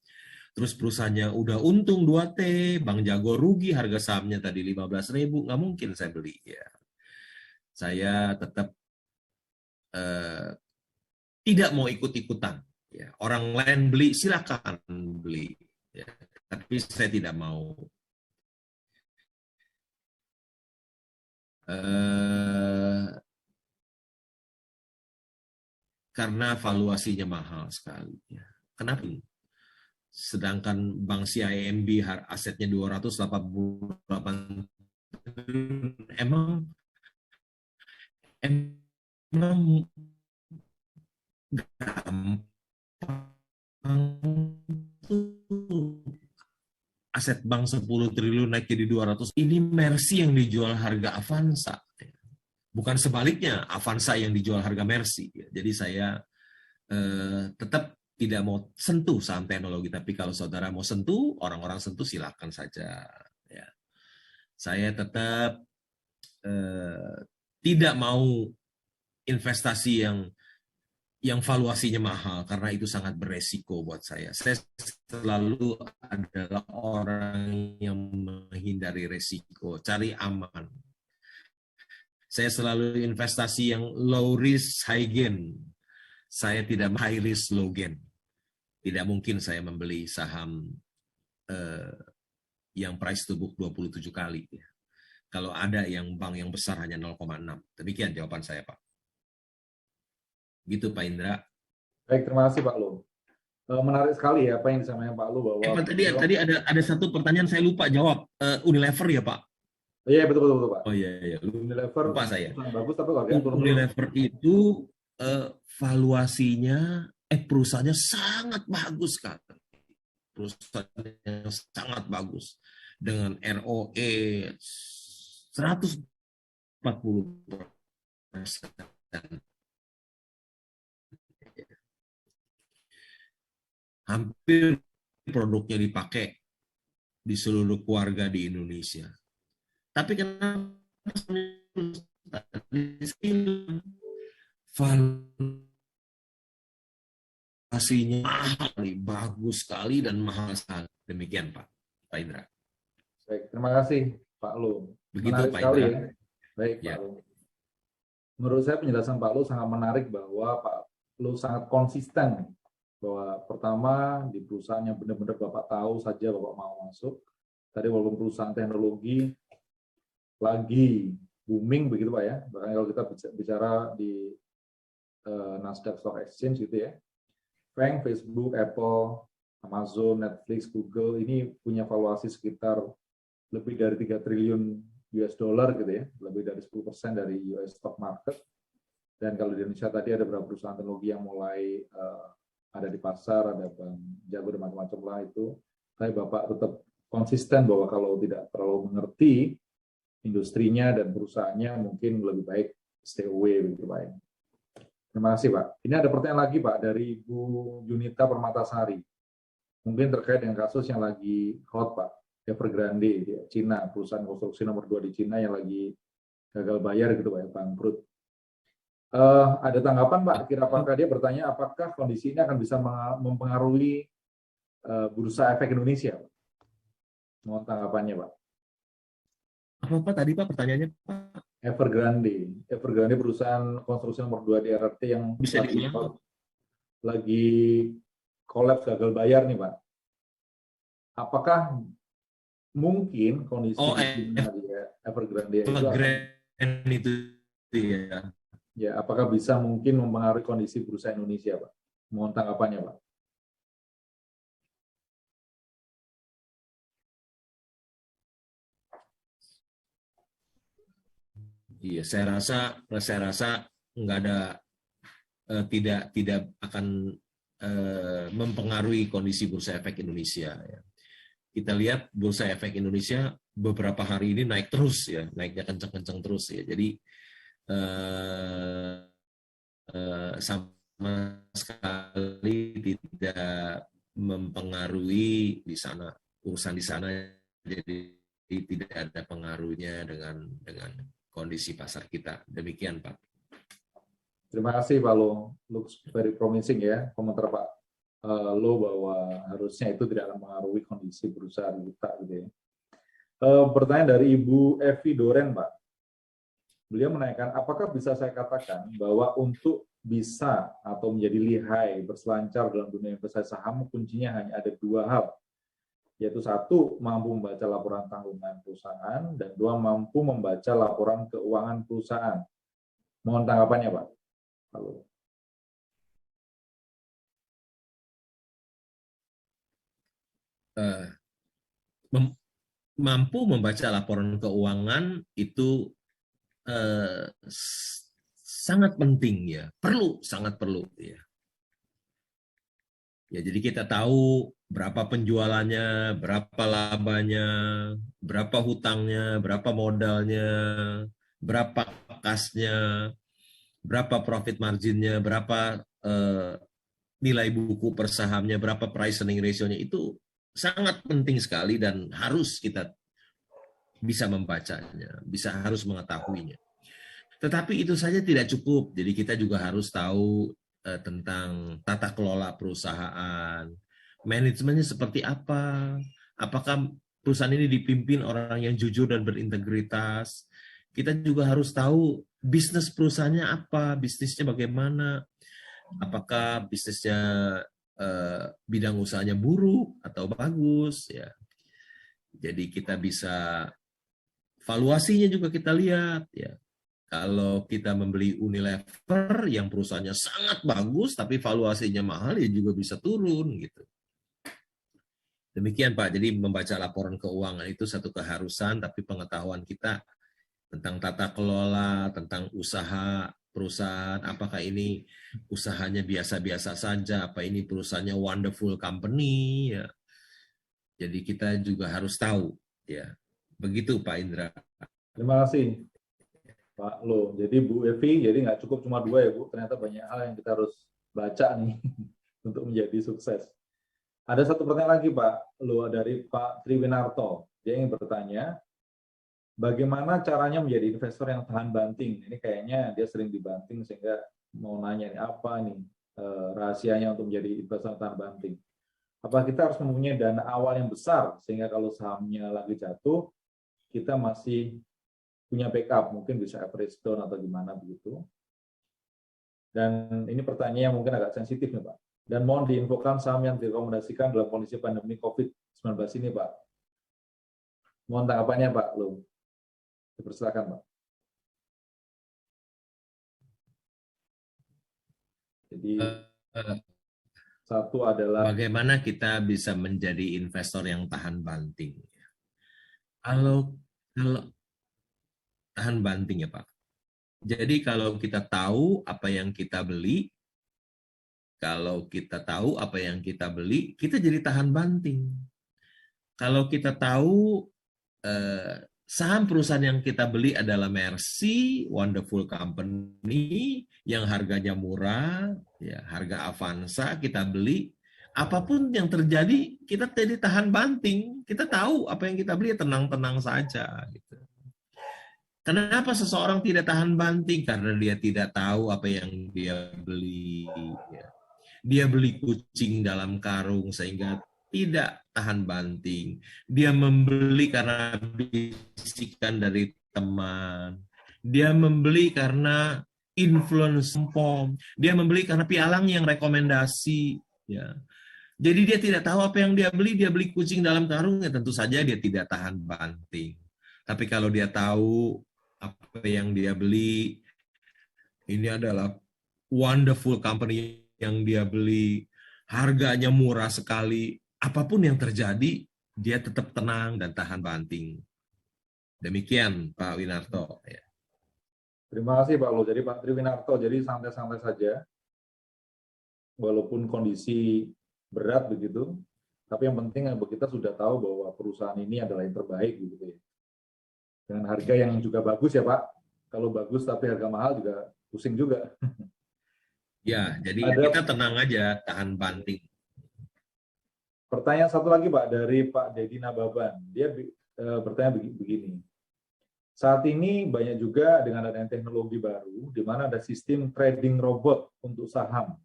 Terus perusahaannya udah untung 2T, Bank Jago rugi, harga sahamnya tadi 15.000, nggak mungkin saya beli. Ya. Saya tetap tidak mau ikut-ikutan. Ya. Orang lain beli, silakan beli. Ya. Tapi saya tidak mau. Karena valuasinya mahal sekali. Ya. Kenapa? Sedangkan Bank CIMB asetnya 288 triliun, emang gampang aset bank 10 triliun naik jadi 200, ini Mercy yang dijual harga Avanza. Bukan sebaliknya, Avanza yang dijual harga Mercy. Jadi saya tetap tidak mau sentuh saham teknologi, tapi kalau saudara mau sentuh, orang-orang sentuh silakan saja. Ya. Saya tetap tidak mau investasi yang valuasinya mahal, karena itu sangat beresiko buat saya. Saya selalu adalah orang yang menghindari resiko, cari aman. Saya selalu investasi yang low risk, high gain. Saya tidak high risk, low gain. Tidak mungkin saya membeli saham yang price to book 27 kali. Kalau ada yang bank yang besar hanya 0,6. Demikian jawaban saya, Pak. Gitu, Pak Indra. Baik, terima kasih Pak Lo. Menarik sekali ya apa yang disampaikan Pak Lo bahwa Tadi ada satu pertanyaan saya lupa jawab. Unilever ya, Pak? Iya, betul Pak. Oh iya. Unilever Lupa saya. bagus tapi harganya turun. Unilever itu valuasinya, perusahaannya sangat bagus, kan? Perusahaannya sangat bagus. Dengan ROE 140%. Hampir produknya dipakai di seluruh keluarga di Indonesia. Tapi kenapa valuasinya mahal sekali, bagus sekali dan mahal sekali. Demikian Pak Indra. Baik, terima kasih Pak Lu. Begitu Menarik Pak sekali Indra. ya. Baik Ya. Pak Lu. Menurut saya penjelasan Pak Lu sangat menarik bahwa Pak Lu sangat konsisten bahwa pertama di perusahaan yang benar-benar Bapak tahu saja Bapak mau masuk. Tadi walaupun perusahaan teknologi lagi booming begitu Pak ya. Bahkan kalau kita bicara di Nasdaq Stock Exchange gitu ya. Bank, Facebook, Apple, Amazon, Netflix, Google ini punya valuasi sekitar lebih dari 3 triliun US dollar gitu ya, lebih dari 10% dari US stock market. Dan kalau di Indonesia tadi ada beberapa perusahaan teknologi yang mulai ada di pasar, ada Bang Jago dan macam-macam lah itu. Tapi Bapak tetap konsisten bahwa kalau tidak terlalu mengerti industrinya dan perusahaannya mungkin lebih baik stay away begitu Pak ya. Terima kasih Pak. Ini ada pertanyaan lagi Pak dari Ibu Yunita Permatasari. Mungkin terkait dengan kasus yang lagi hot Pak. Evergrande di Cina, perusahaan konstruksi nomor 2 di Cina yang lagi gagal bayar gitu Pak ya, bangkrut. Ada tanggapan Pak, apakah dia bertanya apakah kondisi ini akan bisa mempengaruhi bursa efek Indonesia? Mohon tanggapannya Pak. Apa tadi Pak pertanyaannya Pak? Evergrande perusahaan konstruksi nomor 2 di RRT yang Bisa diulang? Lagi kolaps gagal bayar nih Pak. Apakah mungkin kondisi di Evergrande itu ya. Ya, apakah bisa mungkin mempengaruhi kondisi bursa Indonesia, Pak? Mohon tanggapannya, Pak. Iya, saya rasa nggak ada tidak akan mempengaruhi kondisi bursa efek Indonesia. Ya. Kita lihat bursa efek Indonesia beberapa hari ini naik terus ya, naiknya kencang-kencang terus ya. Jadi sama sekali tidak mempengaruhi di sana urusan di sana, jadi tidak ada pengaruhnya dengan kondisi pasar kita. Demikian Pak. Terima kasih Pak Lo. Looks very promising ya komentar Pak Lo bahwa harusnya itu tidak akan mengaruhi kondisi bursa kita gitu ya. Pertanyaan dari Ibu Evi Doren Pak. Beliau menanyakan, apakah bisa saya katakan bahwa untuk bisa atau menjadi lihai berselancar dalam dunia investasi saham, kuncinya hanya ada 2 hal, yaitu 1, mampu membaca laporan tanggungan perusahaan, dan 2, mampu membaca laporan keuangan perusahaan. Mohon tanggapannya Pak. Halo. Mampu membaca laporan keuangan itu sangat penting ya, sangat perlu ya. Ya, jadi kita tahu berapa penjualannya, berapa labanya, berapa hutangnya, berapa modalnya, berapa kasnya, berapa profit marginnya, berapa nilai buku per sahamnya, berapa price earning ratio-nya, itu sangat penting sekali dan harus kita bisa membacanya, harus mengetahuinya. Tetapi itu saja tidak cukup, jadi kita juga harus tahu tentang tata kelola perusahaan, manajemennya seperti apa, apakah perusahaan ini dipimpin orang yang jujur dan berintegritas. Kita juga harus tahu bisnis perusahaannya apa, bisnisnya bagaimana, apakah bisnisnya bidang usahanya buruk atau bagus ya. Jadi kita bisa valuasinya juga kita lihat ya. Kalau kita membeli Unilever yang perusahaannya sangat bagus tapi valuasinya mahal, ya juga bisa turun gitu. Demikian Pak, jadi membaca laporan keuangan itu satu keharusan, tapi pengetahuan kita tentang tata kelola, tentang usaha perusahaan, apakah ini usahanya biasa-biasa saja, apa ini perusahaannya wonderful company ya. Jadi kita juga harus tahu ya. Begitu Pak Indra. Terima kasih Pak Lo. Jadi Bu Evi, jadi nggak cukup cuma 2 ya Bu, ternyata banyak hal yang kita harus baca nih untuk menjadi sukses. Ada satu pertanyaan lagi Pak Lo dari Pak Triwinarto. Dia ingin bertanya, bagaimana caranya menjadi investor yang tahan banting? Ini kayaknya dia sering dibanting sehingga mau nanya nih, apa nih rahasianya untuk menjadi investor tahan banting? Apa kita harus mempunyai dana awal yang besar sehingga kalau sahamnya lagi jatuh kita masih punya backup, mungkin bisa average down atau gimana begitu. Dan ini pertanyaan yang mungkin agak sensitif nih Pak. Dan mohon diinfokan saham yang direkomendasikan dalam kondisi pandemi COVID-19 ini Pak. Mohon tanggapannya Pak Lo. Dipersilakan Pak. Jadi satu adalah bagaimana kita bisa menjadi investor yang tahan banting. Kalau tahan banting ya Pak. Jadi kalau kita tahu apa yang kita beli, kita jadi tahan banting. Kalau kita tahu saham perusahaan yang kita beli adalah Mercy, wonderful company, yang harganya murah, ya, harga Avanza kita beli, apapun yang terjadi kita jadi tahan banting. Kita tahu apa yang kita beli, tenang-tenang saja. Gitu. Kenapa seseorang tidak tahan banting? Karena dia tidak tahu apa yang dia beli. Ya. Dia beli kucing dalam karung sehingga tidak tahan banting. Dia membeli karena bisikan dari teman. Dia membeli karena influence pom. Dia membeli karena pialang yang rekomendasi. Ya. Jadi dia tidak tahu apa yang dia beli kucing dalam karung, ya tentu saja dia tidak tahan banting. Tapi kalau dia tahu apa yang dia beli, ini adalah wonderful company yang dia beli, harganya murah sekali, apapun yang terjadi, dia tetap tenang dan tahan banting. Demikian Pak Winarto. Ya. terima kasih Pak Lo. Jadi Pak Triwinarto, jadi santai-santai saja. Walaupun kondisi berat begitu, tapi yang penting kita sudah tahu bahwa perusahaan ini adalah yang terbaik gitu ya. Dengan harga yang juga bagus ya Pak. Kalau bagus tapi harga mahal juga pusing juga. Ya, jadi kita tenang aja, tahan banting. Pertanyaan satu lagi Pak dari Pak Dedi Nababan. Dia bertanya begini. Saat ini banyak juga dengan adanya teknologi baru, di mana ada sistem trading robot untuk saham.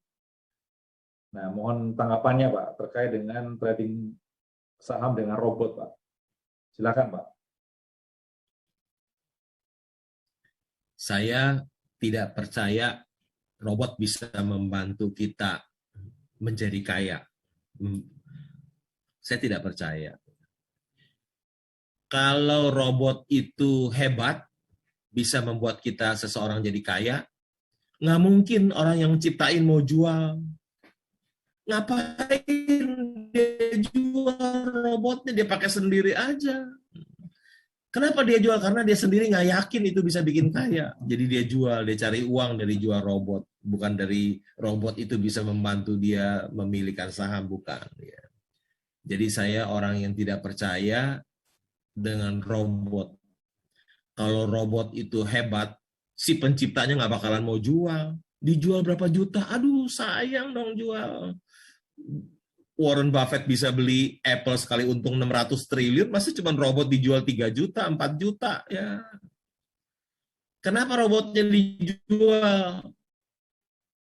Nah, mohon tanggapannya Pak terkait dengan trading saham dengan robot Pak. Silakan Pak. Saya tidak percaya robot bisa membantu kita menjadi kaya. Saya tidak percaya. Kalau robot itu hebat, bisa membuat kita seseorang jadi kaya, nggak mungkin orang yang ciptain mau jual. Ngapain dia jual robotnya, dia pakai sendiri aja. Kenapa dia jual? Karena dia sendiri nggak yakin itu bisa bikin kaya. Jadi dia jual, dia cari uang dari jual robot. Bukan dari robot itu bisa membantu dia memiliki saham, bukan. Jadi saya orang yang tidak percaya dengan robot. Kalau robot itu hebat, si penciptanya nggak bakalan mau jual. Dijual berapa juta? Aduh, sayang dong jual. Warren Buffett bisa beli Apple sekali untung 600 triliun, masa cuma robot dijual 3 juta, 4 juta? Ya. Kenapa robotnya dijual?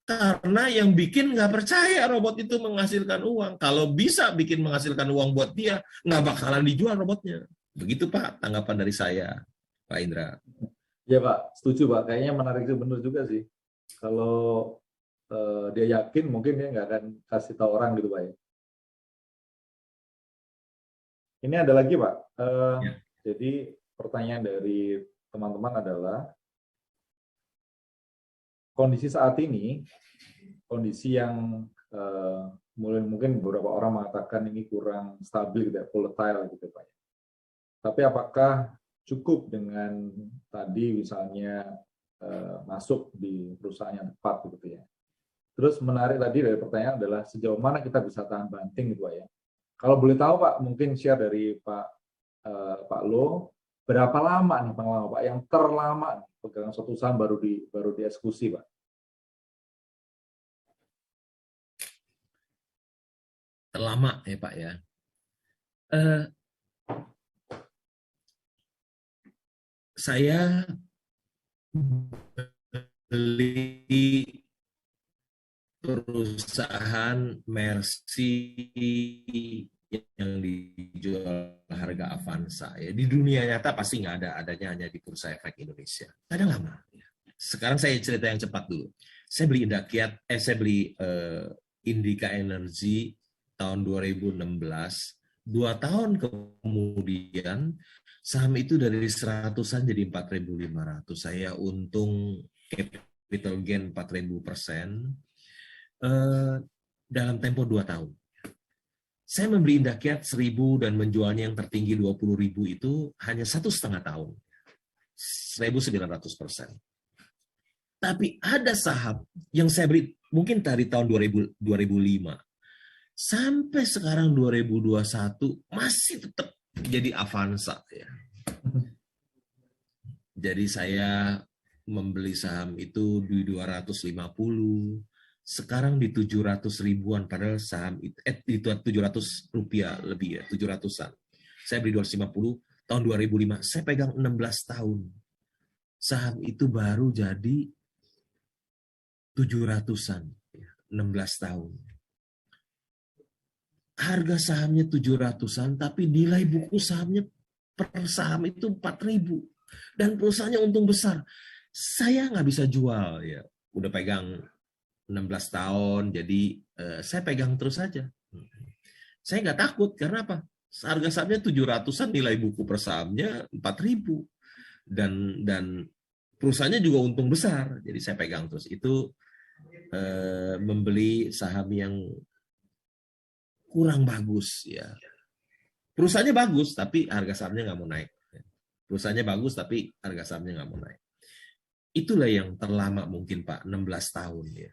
Karena yang bikin nggak percaya robot itu menghasilkan uang. Kalau bisa bikin menghasilkan uang buat dia, nggak bakalan dijual robotnya. Begitu Pak, tanggapan dari saya, Pak Indra. Ya Pak, setuju Pak. Kayaknya menarik itu benar juga sih. Kalau dia yakin, mungkin dia nggak akan kasih tahu orang gitu Pak ya. Ini ada lagi Pak. Ya. Jadi pertanyaan dari teman-teman adalah, kondisi saat ini, kondisi yang mungkin beberapa orang mengatakan ini kurang stabil, gitu ya, volatile gitu Pak. Tapi apakah cukup dengan tadi misalnya masuk di perusahaan yang tepat gitu ya. Terus menarik tadi dari pertanyaan adalah sejauh mana kita bisa tahan banting gitu Pak ya. Kalau boleh tahu Pak, mungkin share dari Pak Lo, berapa lama nih pengalaman Pak yang terlama pegangan suatu saham baru dieksekusi Pak? Terlama ya Pak ya. Saya beli perusahaan Mercy yang dijual harga Avanza. Ya, di dunia nyata pasti nggak ada, adanya hanya di Bursa Efek Indonesia. Kadang lama. Sekarang saya cerita yang cepat dulu. Saya beli Indika Energy tahun 2016. 2 tahun kemudian saham itu dari 100-an jadi 4.500. Saya untung capital gain 4.000% dalam tempo 2 tahun. Saya membeli Indakiat 1.000 dan menjualnya yang tertinggi 20.000 itu hanya 1,5 tahun. 1.900%. Tapi ada saham yang saya beli mungkin dari tahun 2005 sampai sekarang 2021 masih tetap jadi Avanza. Ya. Jadi saya membeli saham itu di 250, sekarang di 700 ribuan, padahal saham itu di 700 rupiah lebih ya, 700-an. Saya beli 250 tahun 2005, saya pegang 16 tahun. Saham itu baru jadi 700-an, 16 tahun. Harga sahamnya 700-an, tapi nilai buku sahamnya per saham itu 4.000. Dan perusahaannya untung besar. Saya nggak bisa jual ya. Udah pegang 16 tahun, jadi saya pegang terus saja. Saya nggak takut, karena apa? Harga sahamnya 700-an, nilai buku per sahamnya 4.000. Dan perusahaannya juga untung besar, jadi saya pegang terus. Itu membeli saham yang kurang bagus ya. Perusahaannya bagus, tapi harga sahamnya nggak mau naik. Perusahaannya bagus, tapi harga sahamnya nggak mau naik. Itulah yang terlama mungkin Pak, 16 tahun ya.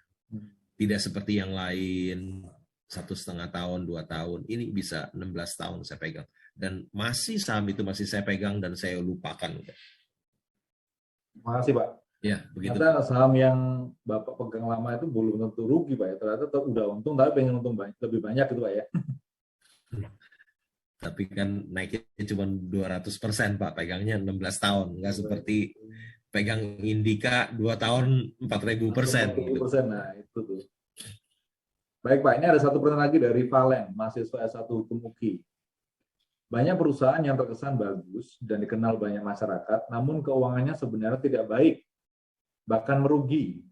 Tidak seperti yang lain 1,5 tahun, 2 tahun. Ini bisa 16 tahun saya pegang. Dan masih saham itu masih saya pegang dan saya lupakan. Terima kasih Pak. Ya, begitu. Ternyata saham yang Bapak pegang lama itu belum tentu rugi Pak ya. Ternyata udah untung, tapi pengen untung lebih banyak gitu Pak ya. Tapi kan naiknya cuma 200% Pak, pegangnya 16 tahun. Nggak seperti pegang Indika 2 tahun 4.000%. 40%, nah itu tuh. Baik Pak, ini ada satu pertanyaan lagi dari Valen, mahasiswa S1 Hukum UGI. Banyak perusahaan yang terkesan bagus dan dikenal banyak masyarakat, namun keuangannya sebenarnya tidak baik, bahkan merugi,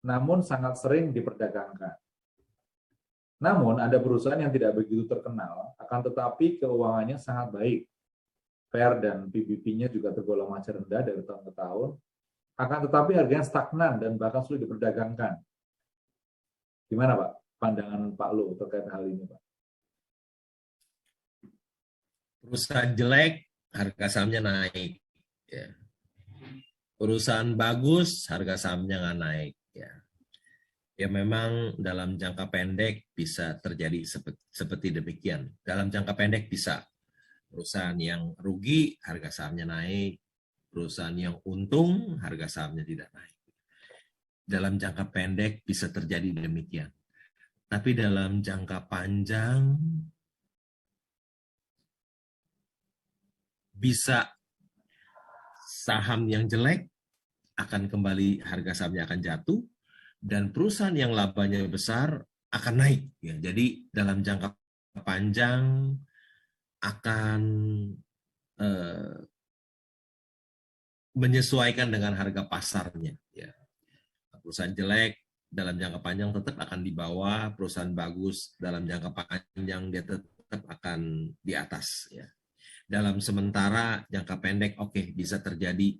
namun sangat sering diperdagangkan. Namun ada perusahaan yang tidak begitu terkenal, akan tetapi keuangannya sangat baik. PER dan PBB-nya juga tergolong masih rendah dari tahun ke tahun, akan tetapi harganya stagnan dan bahkan sulit diperdagangkan. Gimana Pak pandangan Pak Lo terkait hal ini Pak? Perusahaan jelek, harga sahamnya naik. Ya. Perusahaan bagus, harga sahamnya nggak naik. Ya memang dalam jangka pendek bisa terjadi seperti demikian. Dalam jangka pendek bisa. Perusahaan yang rugi, harga sahamnya naik. Perusahaan yang untung, harga sahamnya tidak naik. Dalam jangka pendek bisa terjadi demikian. Tapi dalam jangka panjang, bisa saham yang jelek akan kembali, harga sahamnya akan jatuh, dan perusahaan yang labanya besar akan naik. Ya, jadi dalam jangka panjang akan menyesuaikan dengan harga pasarnya. Ya. Perusahaan jelek dalam jangka panjang tetap akan di bawah, perusahaan bagus dalam jangka panjang dia tetap akan di atas. Ya. Dalam sementara jangka pendek, bisa terjadi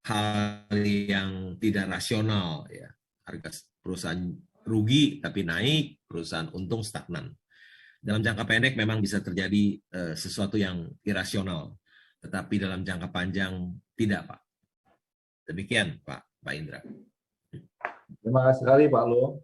hal yang tidak rasional. Ya. Harga perusahaan rugi tapi naik, perusahaan untung stagnan. Dalam jangka pendek memang bisa terjadi sesuatu yang irasional, tetapi dalam jangka panjang tidak, Pak. Demikian, Pak Indra. Terima kasih sekali Pak Lo.